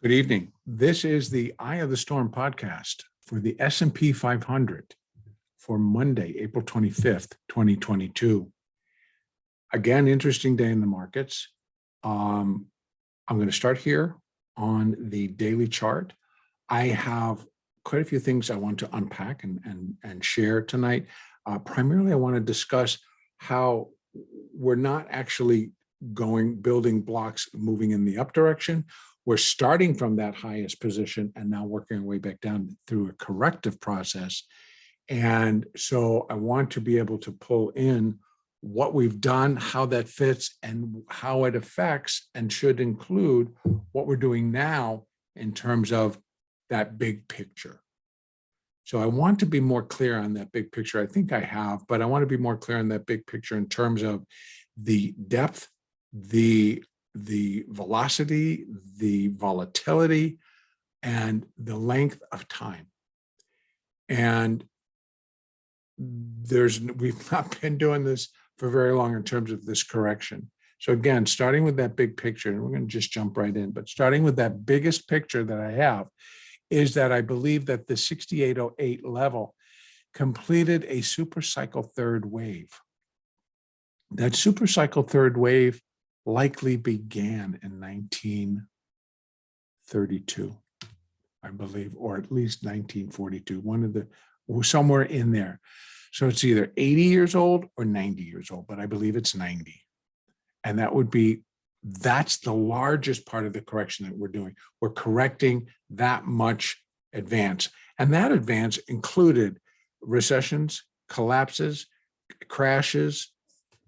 Good evening. This is the Eye of the Storm podcast for the S&P 500 for Monday, April 25th, 2022. Again, interesting day in the markets. I'm going to start here on the daily chart. I have quite a few things I want to unpack and share tonight. Primarily, I want to discuss how we're not actually building blocks moving in the up direction. We're starting from that highest position and now working our way back down through a corrective process. And so I want to be able to pull in what we've done, how that fits, and how it affects and should include what we're doing now in terms of that big picture. So I want to be more clear on that big picture. I think I have, but I want to be more clear on that big picture in terms of the depth, the velocity, the volatility, and the length of time. And we've not been doing this for very long in terms of this correction. So again, starting with that big picture, and we're going to just jump right in, but starting with that biggest picture that I have is that I believe that the 6808 level completed a supercycle third wave. That supercycle third wave likely began in 1932, I believe, or at least 1942, somewhere in there. So it's either 80 years old or 90 years old, but I believe it's 90. And that's the largest part of the correction that we're doing. We're correcting that much advance. And that advance included recessions, collapses, crashes,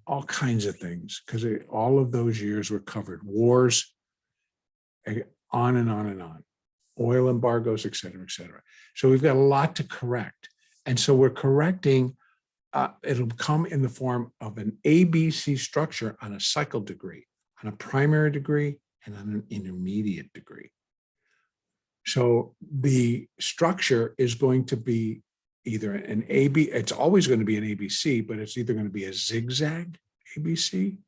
all kinds of things, because all of those years were covered. Wars, on and on and on. Oil embargoes, et cetera, et cetera. So we've got a lot to correct. And so we're correcting, it'll come in the form of an ABC structure on a cycle degree, on a primary degree, and on an intermediate degree. So the structure is going to be either an AB, it's always going to be an ABC, but it's either going to be a zigzag ABC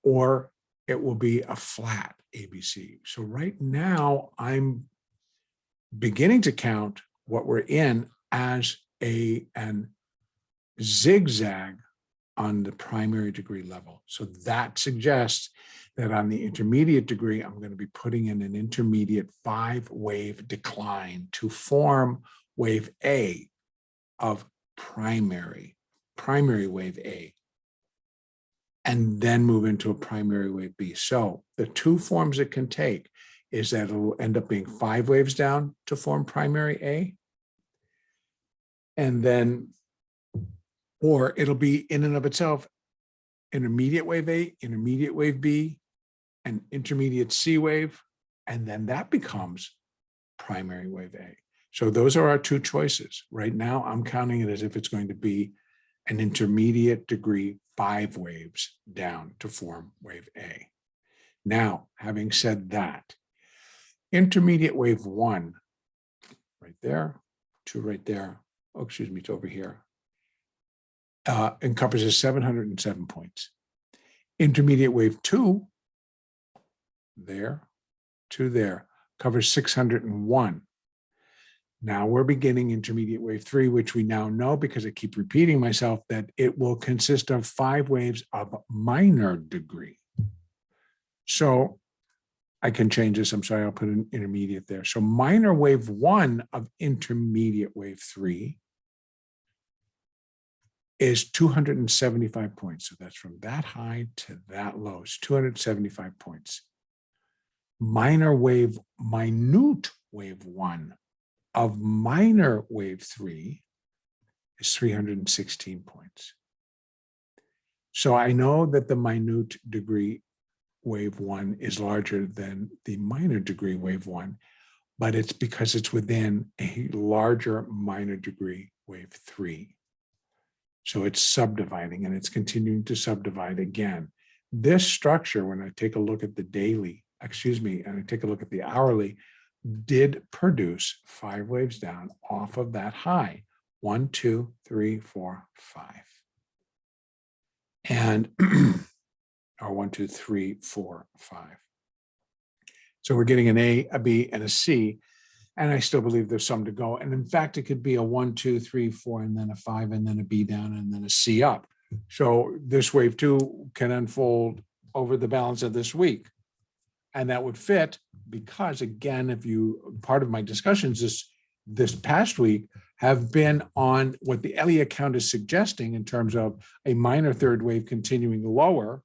or it will be a flat ABC. So right now I'm beginning to count what we're in as an zigzag on the primary degree level. So that suggests that on the intermediate degree, I'm going to be putting in an intermediate 5-wave decline to form wave A of primary wave A, and then move into a primary wave B. So the two forms it can take is that it'll end up being 5 waves down to form primary A, and then, or it'll be in and of itself intermediate wave A, intermediate wave B, and intermediate C wave, and then that becomes primary wave A. So those are our two choices. Right now, I'm counting it as if it's going to be an intermediate degree 5 waves down to form wave A. Now, having said that, intermediate wave 1, right there, 2 right there, oh, excuse me, it's over here, encompasses 707 points. Intermediate wave 2, there, 2 there, covers 601. Now we're beginning intermediate wave 3, which we now know, because I keep repeating myself, that it will consist of 5 waves of minor degree. So I can change this. I'm sorry, I'll put an intermediate there. So minor wave 1 of intermediate wave 3 is 275 points. So that's from that high to that low. It's 275 points. Minute wave 1 of minor wave 3 is 316 points. So I know that the minute degree wave 1 is larger than the minor degree wave 1, but it's because it's within a larger minor degree wave 3. So it's subdividing, and it's continuing to subdivide again. This structure, when I take a look at the daily, and I take a look at the hourly, did produce 5 waves down off of that high. 1, 2, 3, 4, 5. And, or 1, 2, 3, 4, 5. So we're getting an A, a B, and a C. And I still believe there's some to go. And in fact, it could be a 1, 2, 3, 4, and then a 5, and then a B down, and then a C up. So this wave 2 can unfold over the balance of this week. And that would fit because, again, part of my discussions this past week have been on what the Elliott count is suggesting in terms of a minor third wave continuing lower,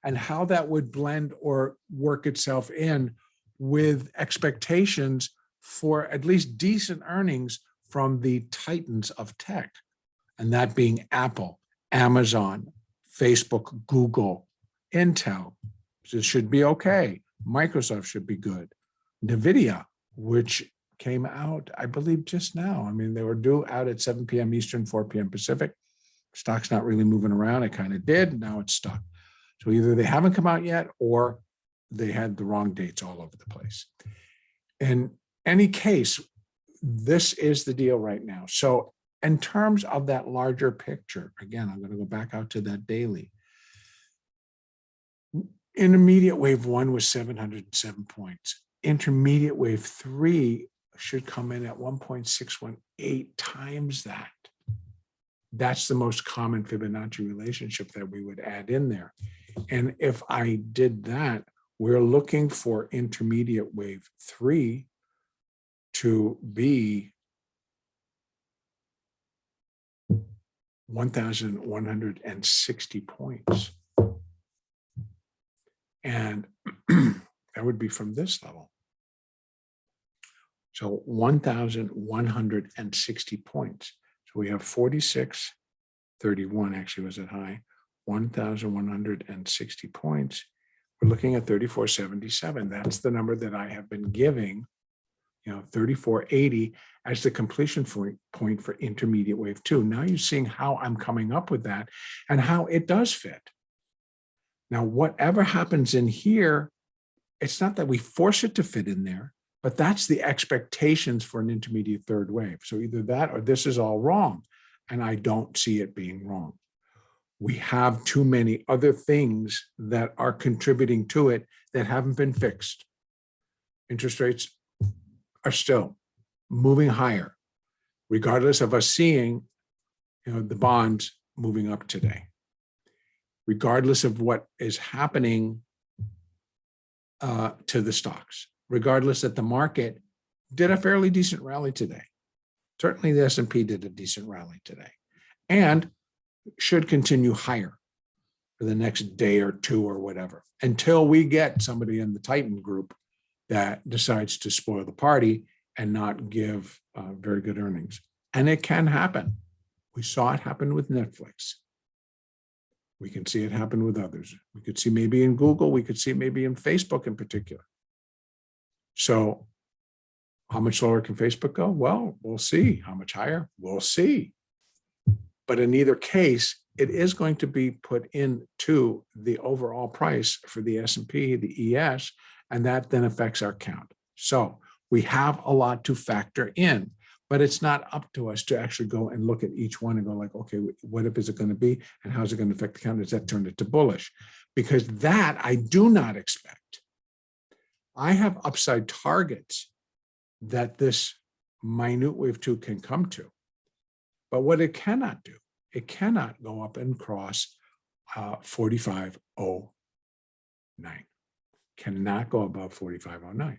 and how that would blend or work itself in with expectations for at least decent earnings from the titans of tech, and that being Apple, Amazon, Facebook, Google, Intel. This should be okay. Microsoft should be good. NVIDIA, which came out, I believe, just now. I mean, they were due out at 7 p.m. Eastern, 4 p.m. Pacific. Stock's not really moving around. It kind of did. Now it's stuck. So either they haven't come out yet or they had the wrong dates all over the place. In any case, this is the deal right now. So in terms of that larger picture, again, I'm going to go back out to that daily. Intermediate wave 1 was 707 points. Intermediate wave 3 should come in at 1.618 times that. That's the most common Fibonacci relationship that we would add in there. And if I did that, we're looking for intermediate wave 3 to be 1,160 points. And that would be from this level. So 1,160 points. So we have 46.31 actually was it high, 1,160 points. We're looking at 34.77. That's the number that I have been giving, 34.80 as the completion point for intermediate wave 2. Now you're seeing how I'm coming up with that and how it does fit. Now, whatever happens in here, it's not that we force it to fit in there, but that's the expectations for an intermediate third wave. So either that or this is all wrong, and I don't see it being wrong. We have too many other things that are contributing to it that haven't been fixed. Interest rates are still moving higher, regardless of us seeing, the bonds moving up today. Regardless of what is happening to the stocks, regardless that the market did a fairly decent rally today. Certainly the S&P did a decent rally today and should continue higher for the next day or two or whatever, until we get somebody in the Titan group that decides to spoil the party and not give very good earnings. And it can happen. We saw it happen with Netflix. We can see it happen with others. We could see maybe in Google, we could see maybe in Facebook in particular. So how much lower can Facebook go? Well, we'll see. How much higher? We'll see. But in either case, it is going to be put into the overall price for the S&P, the ES, and that then affects our count. So we have a lot to factor in. But it's not up to us to actually go and look at each one and go like, okay, what is it going to be? And how's it going to affect the count? Does that turn it to bullish? Because that I do not expect. I have upside targets that this minute wave 2 can come to. But what it cannot do, it cannot go up and cross 45.09. Cannot go above 45.09.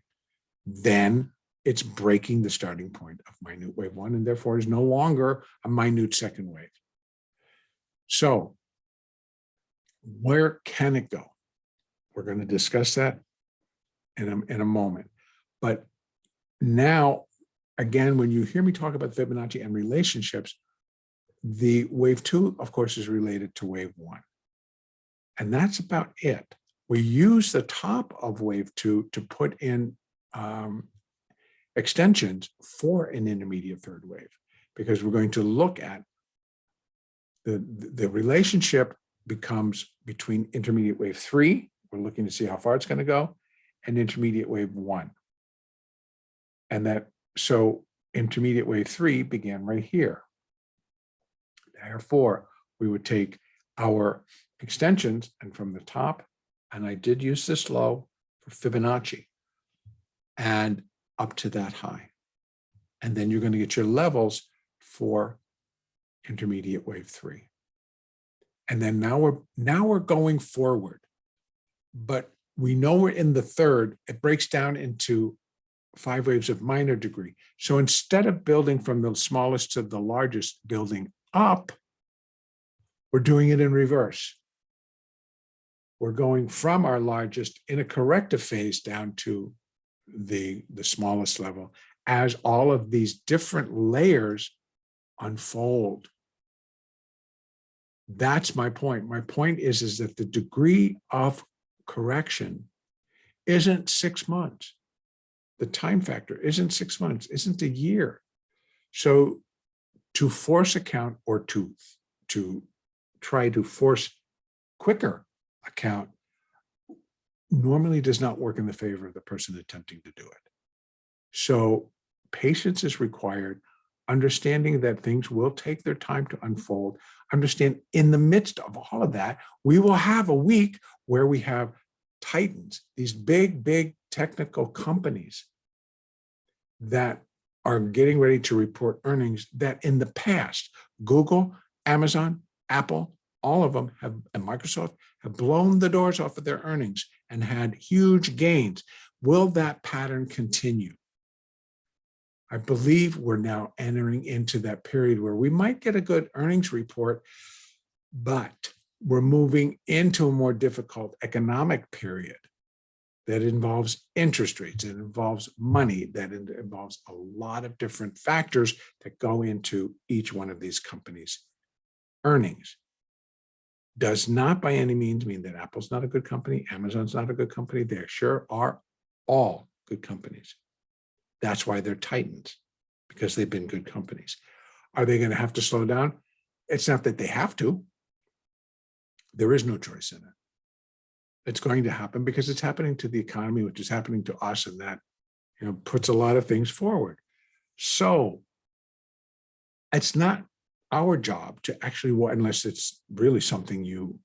Then it's breaking the starting point of minute wave 1 and therefore is no longer a minute second wave. So where can it go? We're going to discuss that in a moment. But now, again, when you hear me talk about Fibonacci and relationships, the wave 2, of course, is related to wave 1. And that's about it. We use the top of wave 2 to put in extensions for an intermediate third wave, because we're going to look at the relationship becomes between intermediate wave 3, we're looking to see how far it's going to go, and intermediate wave 1. And that, so intermediate wave 3 began right here. Therefore, we would take our extensions and from the top, and I did use this low for Fibonacci. and up to that high. And then you're going to get your levels for intermediate wave 3. And then now we're going forward, but we know we're in the third. It breaks down into 5 waves of minor degree. So instead of building from the smallest to the largest, building up, we're doing it in reverse. We're going from our largest in a corrective phase down to the smallest level as all of these different layers unfold. That's my point. My point is that the degree of correction isn't 6 months. The time factor isn't 6 months, isn't a year. So to force account or to try to force quicker account normally does not work in the favor of the person attempting to do it. So patience is required, understanding that things will take their time to unfold. Understand in the midst of all of that, we will have a week where we have titans, these big technical companies that are getting ready to report earnings that in the past, Google, Amazon, Apple, all of them have, and Microsoft have blown the doors off of their earnings and had huge gains. Will that pattern continue? I believe we're now entering into that period where we might get a good earnings report, but we're moving into a more difficult economic period that involves interest rates, it involves money, that involves a lot of different factors that go into each one of these companies' earnings. Does not by any means mean that Apple's not a good company, Amazon's not a good company. They sure are all good companies. That's why they're titans, because they've been good companies. Are they going to have to slow down? It's not that they have to. There is no choice in it. It's going to happen because it's happening to the economy, which is happening to us, and that, you know, puts a lot of things forward. So it's not our job to actually, unless it's really something you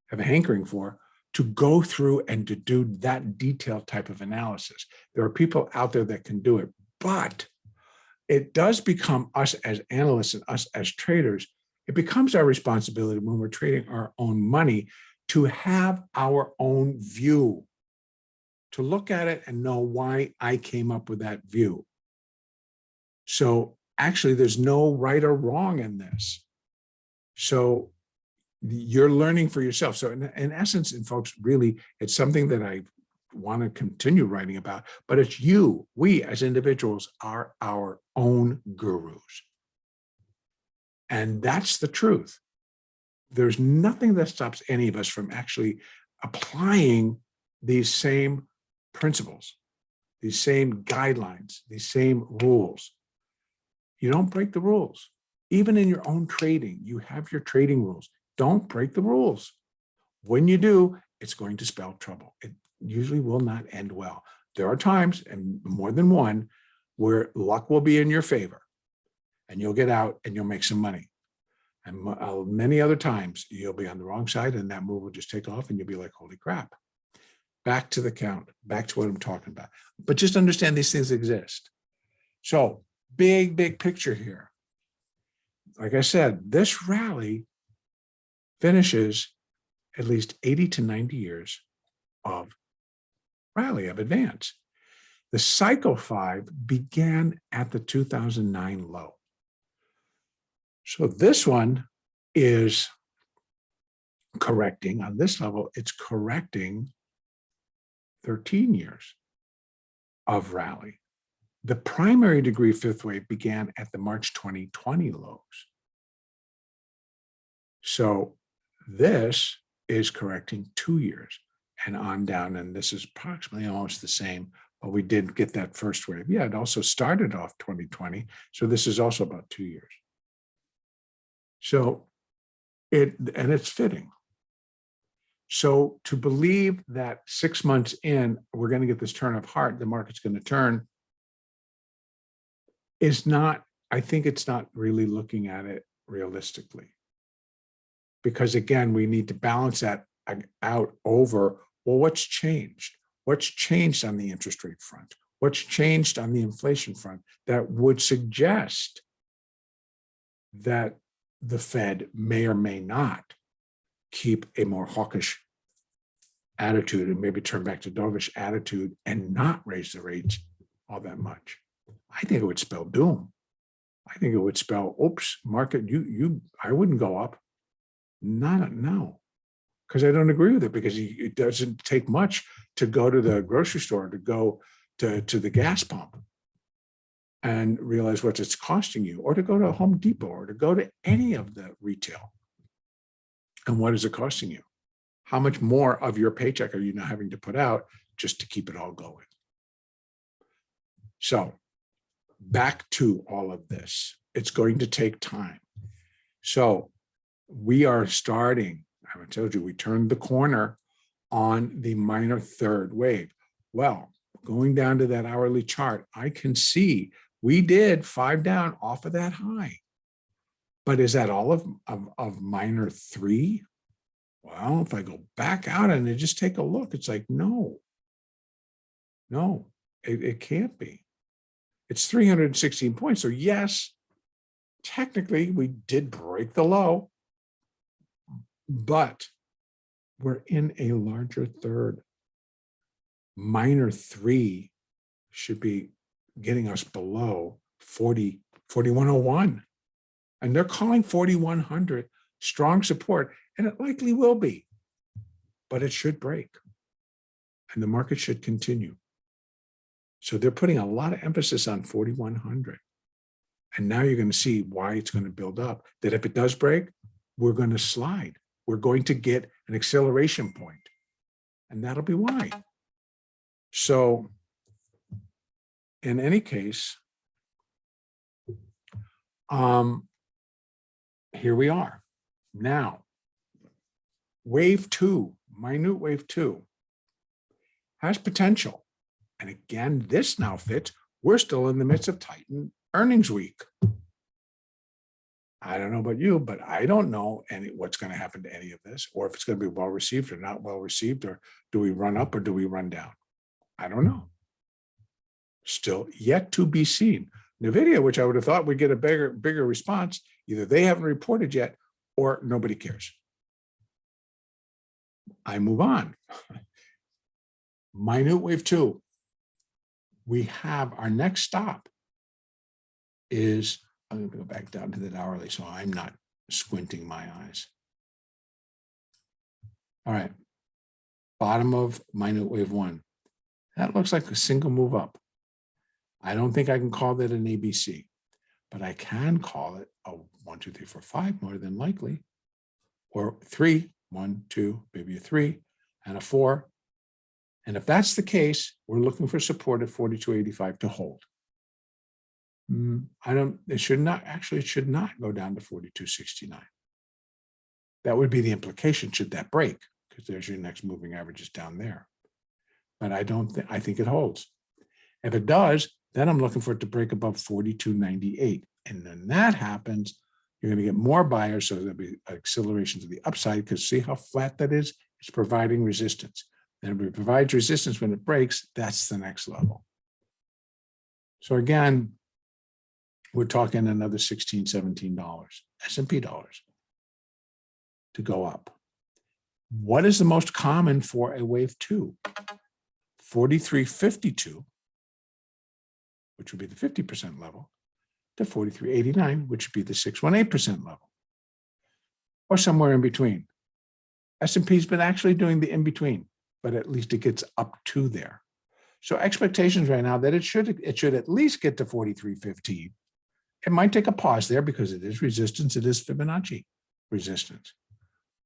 have a hankering for, to go through and to do that detailed type of analysis. There are people out there that can do it, but it does become us as analysts and us as traders, it becomes our responsibility when we're trading our own money to have our own view, to look at it and know why I came up with that view. So actually, there's no right or wrong in this. So you're learning for yourself. So in essence, and folks, really, it's something that I want to continue writing about, but it's we as individuals are our own gurus. And that's the truth. There's nothing that stops any of us from actually applying these same principles, these same guidelines, these same rules. You don't break the rules. Even in your own trading, you have your trading rules. Don't break the rules. When you do, it's going to spell trouble. It usually will not end well. There are times, and more than one, where luck will be in your favor and you'll get out and you'll make some money. And many other times you'll be on the wrong side and that move will just take off and you'll be like, holy crap. Back to the count, back to what I'm talking about. But just understand these things exist. So big picture here. Like I said, this rally finishes at least 80 to 90 years of rally, of advance. The cycle 5 began at the 2009 low. So this one is correcting, on this level, it's correcting 13 years of rally. The primary degree 5th wave began at the March 2020 lows. So this is correcting 2 years and on down, and this is approximately almost the same, but we did get that first wave. Yeah, it also started off 2020, so this is also about 2 years. So it's fitting. So to believe that 6 months in, we're going to get this turn of heart, the market's going to turn, is not, I think it's not really looking at it realistically. Because again, we need to balance that out over, well, what's changed? What's changed on the interest rate front? What's changed on the inflation front that would suggest that the Fed may or may not keep a more hawkish attitude and maybe turn back to dovish attitude and not raise the rates all that much? I think it would spell doom. I think it would spell, oops, market, I wouldn't go up. No, because I don't agree with it, because it doesn't take much to go to the grocery store, to go to the gas pump and realize what it's costing you, or to go to Home Depot, or to go to any of the retail. And what is it costing you? How much more of your paycheck are you now having to put out just to keep it all going? So back to all of this, it's going to take time. So we are starting, I told you, we turned the corner on the minor third wave. Well, going down to that hourly chart, I can see we did 5 down off of that high. But is that all of minor 3? Well, if I go back out and I just take a look, it's like, no, it can't be. It's 316 points. So yes, technically we did break the low, but we're in a larger third. Minor 3 should be getting us below 4101. And they're calling 4100 strong support, and it likely will be, but it should break and the market should continue. So they're putting a lot of emphasis on 4100. And now you're going to see why it's going to build up, that if it does break, we're going to slide. We're going to get an acceleration point, and that'll be why. So in any case, here we are. Now, wave 2, minute wave 2, has potential. And again, this now fits. We're still in the midst of Titan earnings week. I don't know about you, but I don't know what's going to happen to any of this, or if it's going to be well received or not well received, or do we run up or do we run down? I don't know. Still yet to be seen. NVIDIA, which I would have thought would get a bigger response, either they haven't reported yet or nobody cares. I move on. Minute wave 2. We have our next stop is, I'm going to go back down to that hourly so I'm not squinting my eyes. All right. Bottom of minute wave 1. That looks like a single move up. I don't think I can call that an ABC, but I can call it a 1, 2, 3, 4, 5, more than likely, or 3, 1, 2, maybe a 3 and a 4. And if that's the case, we're looking for support at 42.85 to hold. It should not go down to 42.69. That would be the implication should that break, because there's your next moving averages down there. But I think it holds. If it does, then I'm looking for it to break above 42.98. And then that happens, you're going to get more buyers. So there'll be acceleration to the upside, because see how flat that is? It's providing resistance. And if it provides resistance when it breaks, that's the next level. So again, we're talking another $16, $17 S&P dollars to go up. What is the most common for a wave 2? 43.52, which would be the 50% level, to 43.89, which would be the 618% level, or somewhere in between. S&P's been actually doing the in-between, but at least it gets up to there. So expectations right now that it should at least get to 43.15. It might take a pause there because it is resistance. It is Fibonacci resistance,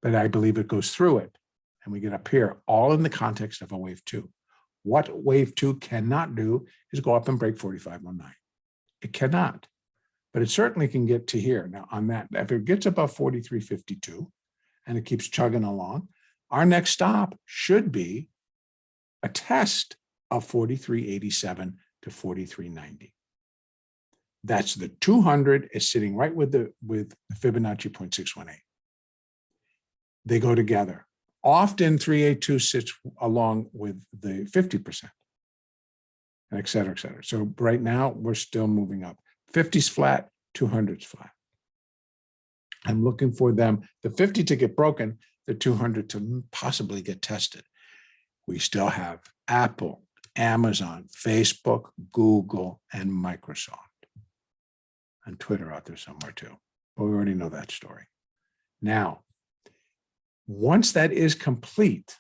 but I believe it goes through it and we get up here, all in the context of a wave 2. What wave 2 cannot do is go up and break 45.09. It cannot, but it certainly can get to here. Now on that, if it gets above 43.52 and it keeps chugging along, our next stop should be a test of 43.87 to 43.90. That's the 200 is sitting right with Fibonacci 0.618. They go together. Often 382 sits along with the 50%. and et cetera, et cetera. So right now we're still moving up. 50's flat, 200's flat. I'm looking for them, the 50 to get broken, the 200 to possibly get tested. We still have Apple, Amazon, Facebook, Google, and Microsoft. And Twitter out there somewhere too. But we already know that story. Now, once that is complete,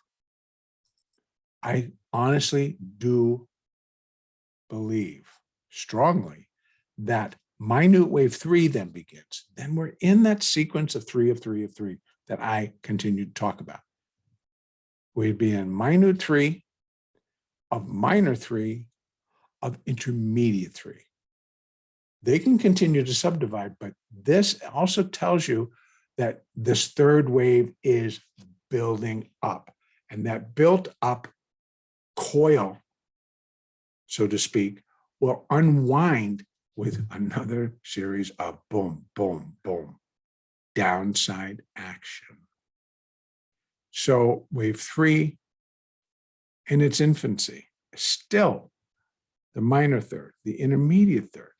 I honestly do believe strongly that minute wave 3 then begins. Then we're in that sequence of 3 that I continue to talk about. We'd be in minute 3, of minor 3, of intermediate 3. They can continue to subdivide, but this also tells you that this third wave is building up. And that built up coil, so to speak, will unwind with another series of boom, boom, boom, downside action. So wave 3 in its infancy, still the minor third, the intermediate third,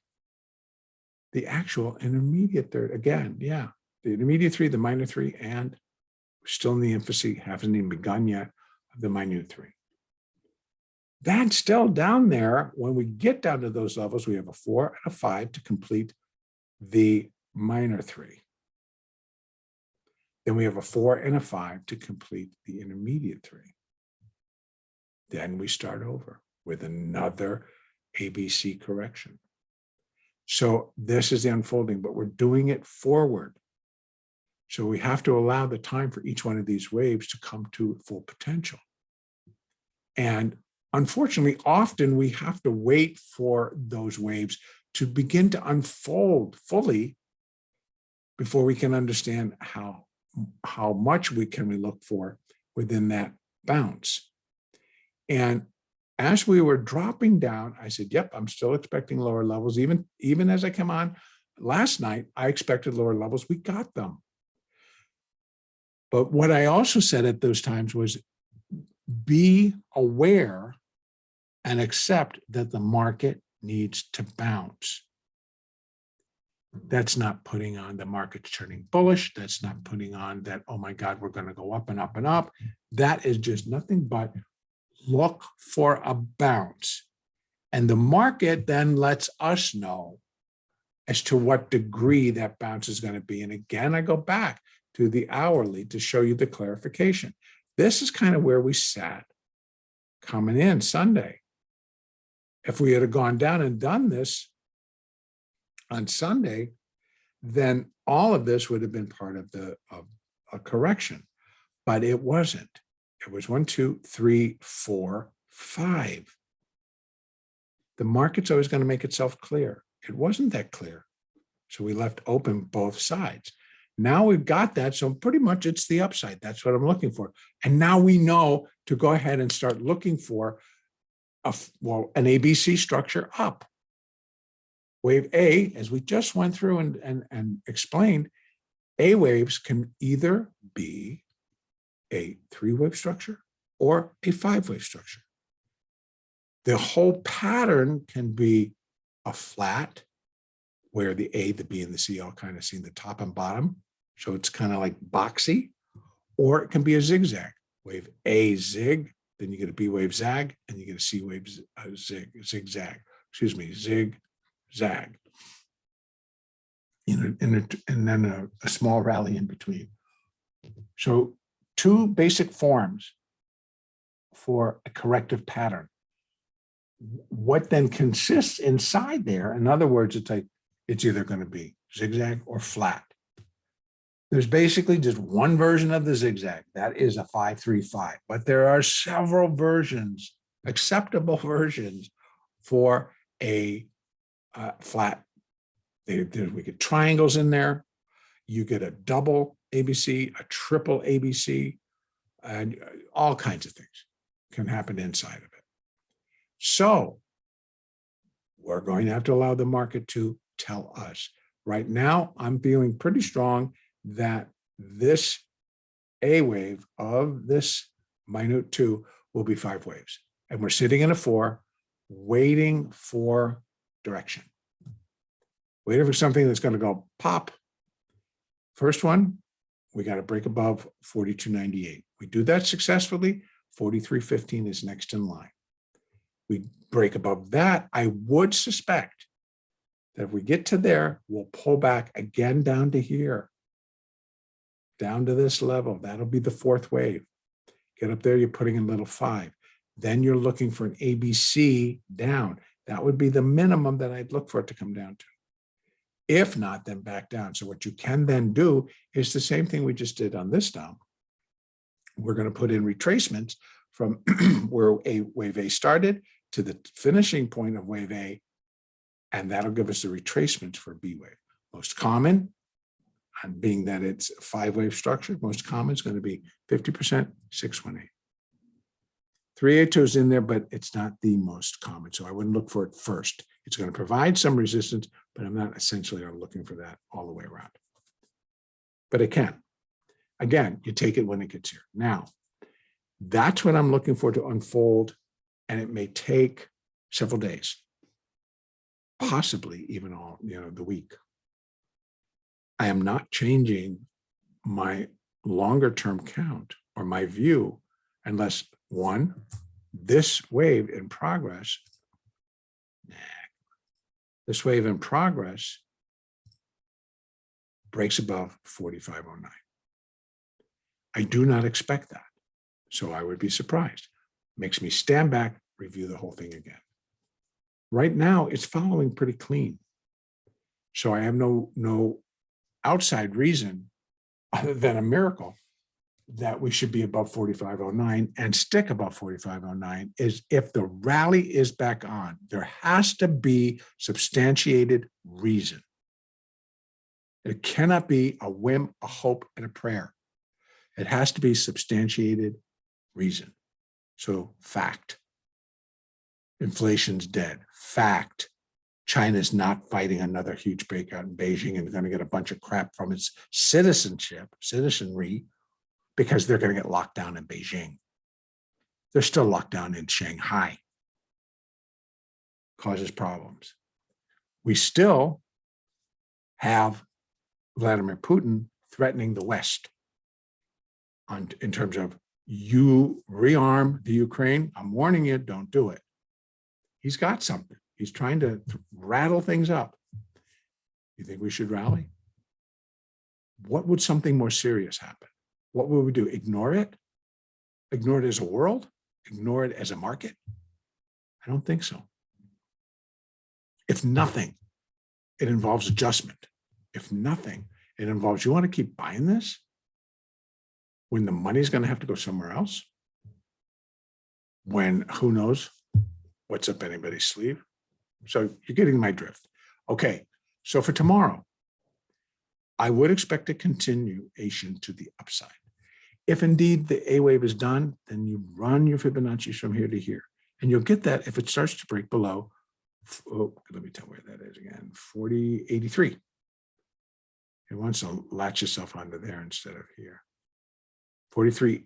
the actual intermediate third again. Yeah, the intermediate 3, the minor 3, and we're still in the infancy, haven't even begun yet, of the minute 3. That's still down there. When we get down to those levels, we have a 4 and a 5 to complete the minor 3. Then we have a 4 and a 5 to complete the intermediate 3. Then we start over with another ABC correction. So this is the unfolding, but we're doing it forward. So we have to allow the time for each one of these waves to come to full potential. And unfortunately, often we have to wait for those waves to begin to unfold fully before we can understand how much we look for within that bounce. And as we were dropping down, I said, yep, I'm still expecting lower levels. Even as I come on last night, I expected lower levels. We got them. But what I also said at those times was be aware and accept that the market needs to bounce. That's not putting on the market's turning bullish. That's not putting on that, oh my God, we're going to go up and up and up. That is just nothing but look for a bounce. And the market then lets us know as to what degree that bounce is going to be. And again, I go back to the hourly to show you the clarification. This is kind of where we sat coming in Sunday. If we had gone down and done this on Sunday, then all of this would have been part of a correction, but it wasn't. It was 1, 2, 3, 4, 5. The market's always going to make itself clear. It wasn't that clear. So we left open both sides. Now we've got that. So pretty much it's the upside. That's what I'm looking for. And now we know to go ahead and start looking for an ABC structure up. Wave A, as we just went through and explained, A waves can either be a 3-wave structure or a 5-wave structure. The whole pattern can be a flat, where the A, the B, and the C all kind of see the top and bottom. So it's kind of like boxy, or it can be a zigzag. Wave A zig, then you get a B wave zag, and you get a C wave zigzag. Excuse me, zigzag. And then a small rally in between. So 2 basic forms for a corrective pattern. What then consists inside there, in other words, it's either going to be zigzag or flat. There's basically just one version of the zigzag. That is a 5-3-5. But there are several versions, acceptable versions for a flat. We get triangles in there. You get a double ABC, a triple ABC, and all kinds of things can happen inside of it. So we're going to have to allow the market to tell us. Right now, I'm feeling pretty strong that this A wave of this minute 2 will be 5 waves. And we're sitting in a 4. waiting for direction, waiting for something that's going to go pop. First one, we got to break above 42.98. We do that successfully. 43.15 is next in line. We break above that. I would suspect that if we get to there, we'll pull back again down to here, down to this level. That'll be the fourth wave. Get up there, you're putting in little 5. Then you're looking for an ABC down. That would be the minimum that I'd look for it to come down to. If not, then back down. So what you can then do is the same thing we just did on this down. We're going to put in retracements from where wave A started to the finishing point of wave A, and that'll give us the retracements for B wave. Most common, and being that it's a 5-wave structure, most common is going to be 50%, 618. 382 is in there, but it's not the most common, so I wouldn't look for it first. It's going to provide some resistance, but I'm not essentially looking for that all the way around. But it can. Again, you take it when it gets here. Now, that's what I'm looking for to unfold, and it may take several days, possibly even all, the week. I am not changing my longer term count or my view unless, one, this wave in progress, breaks above 45.09. I do not expect that. So I would be surprised. Makes me stand back, review the whole thing again. Right now, it's following pretty clean. So I have no outside reason other than a miracle that we should be above 45.09 and stick above 45.09 is if the rally is back on. There has to be substantiated reason. It cannot be a whim, a hope, and a prayer. It has to be substantiated reason. So fact. Inflation's dead. Fact. China's not fighting another huge breakout in Beijing and going to get a bunch of crap from its citizenry, because they're going to get locked down in Beijing. They're still locked down in Shanghai. Causes problems. We still have Vladimir Putin threatening the West in terms of, you rearm the Ukraine. I'm warning you, don't do it. He's got something. He's trying to rattle things up. You think we should rally? What would something more serious happen? What would we do? Ignore it? Ignore it as a world? Ignore it as a market? I don't think so. If nothing, it involves adjustment. If nothing, it involves, you want to keep buying this when the money's going to have to go somewhere else? When who knows what's up anybody's sleeve? So you're getting my drift. Okay, so for tomorrow, I would expect a continuation to the upside. If indeed the A wave is done, then you run your Fibonacci from here to here. And you'll get that if it starts to break below, let me tell where that is again, 40.83. It wants to latch yourself onto there instead of here. 43.83,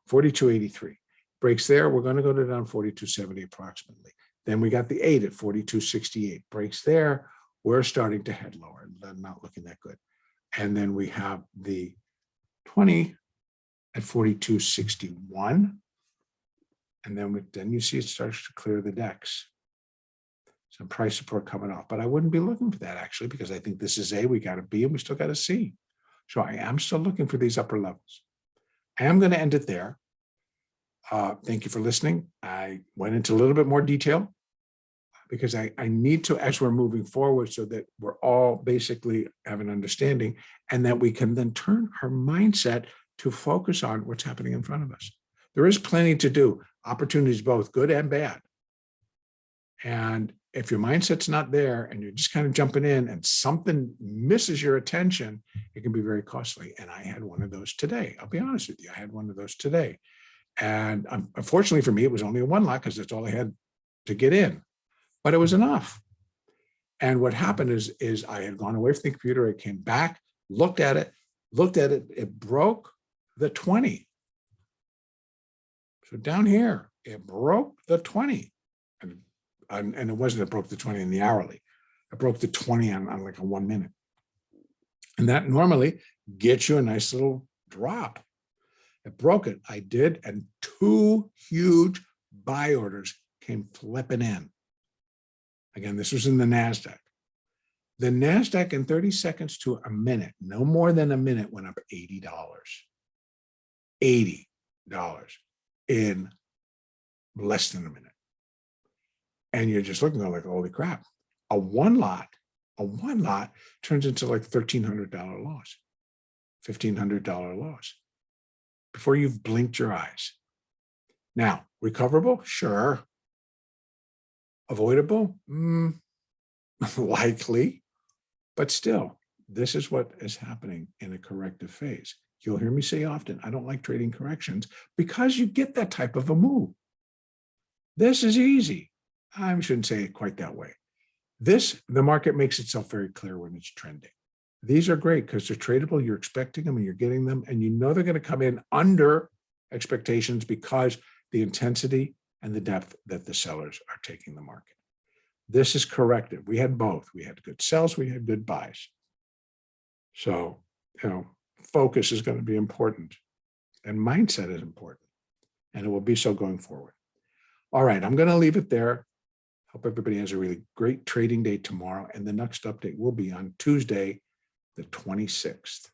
42.83. Breaks there, we're going to go to down 42.70 approximately. Then we got the 8 at 42.68. Breaks there, we're starting to head lower. Not looking that good. And then we have the 20 at 42.61. And then you see it starts to clear the decks. Some price support coming off. But I wouldn't be looking for that actually, because I think this is A, we got a B, and we still got a C. So I am still looking for these upper levels. I am going to end it there. Thank you for listening. I went into a little bit more detail because I need to, as we're moving forward, so that we're all basically have an understanding and that we can then turn our mindset to focus on what's happening in front of us. There is plenty to do, opportunities both good and bad. And if your mindset's not there and you're just kind of jumping in and something misses your attention, it can be very costly. And I had one of those today. I'll be honest with you. I had one of those today. And unfortunately for me, it was only a one lot because that's all I had to get in, but it was enough. And what happened is I had gone away from the computer. I came back, looked at it. It broke the 20. So down here, it broke the 20. And it wasn't, it broke the 20 in the hourly. It broke the 20 on like a 1 minute. And that normally gets you a nice little drop. It broke it. I did, and 2 huge buy orders came flipping in. Again, this was in the NASDAQ. The NASDAQ in 30 seconds to a minute, no more than a minute, went up $80. $80 in less than a minute. And you're just looking at like, holy crap. A one lot turns into like $1,300 loss, $1,500 loss before you've blinked your eyes. Now, recoverable? Sure. Avoidable? Likely. But still, this is what is happening in a corrective phase. You'll hear me say often, I don't like trading corrections because you get that type of a move. This is easy. I shouldn't say it quite that way. The market makes itself very clear when it's trending. These are great because they're tradable. You're expecting them and you're getting them, and you know they're going to come in under expectations because the intensity and the depth that the sellers are taking the market. This is corrective. We had both. We had good sells, we had good buys. So, focus is going to be important, and mindset is important, and it will be so going forward. All right, I'm going to leave it there. Hope everybody has a really great trading day tomorrow, and the next update will be on Tuesday, the 26th.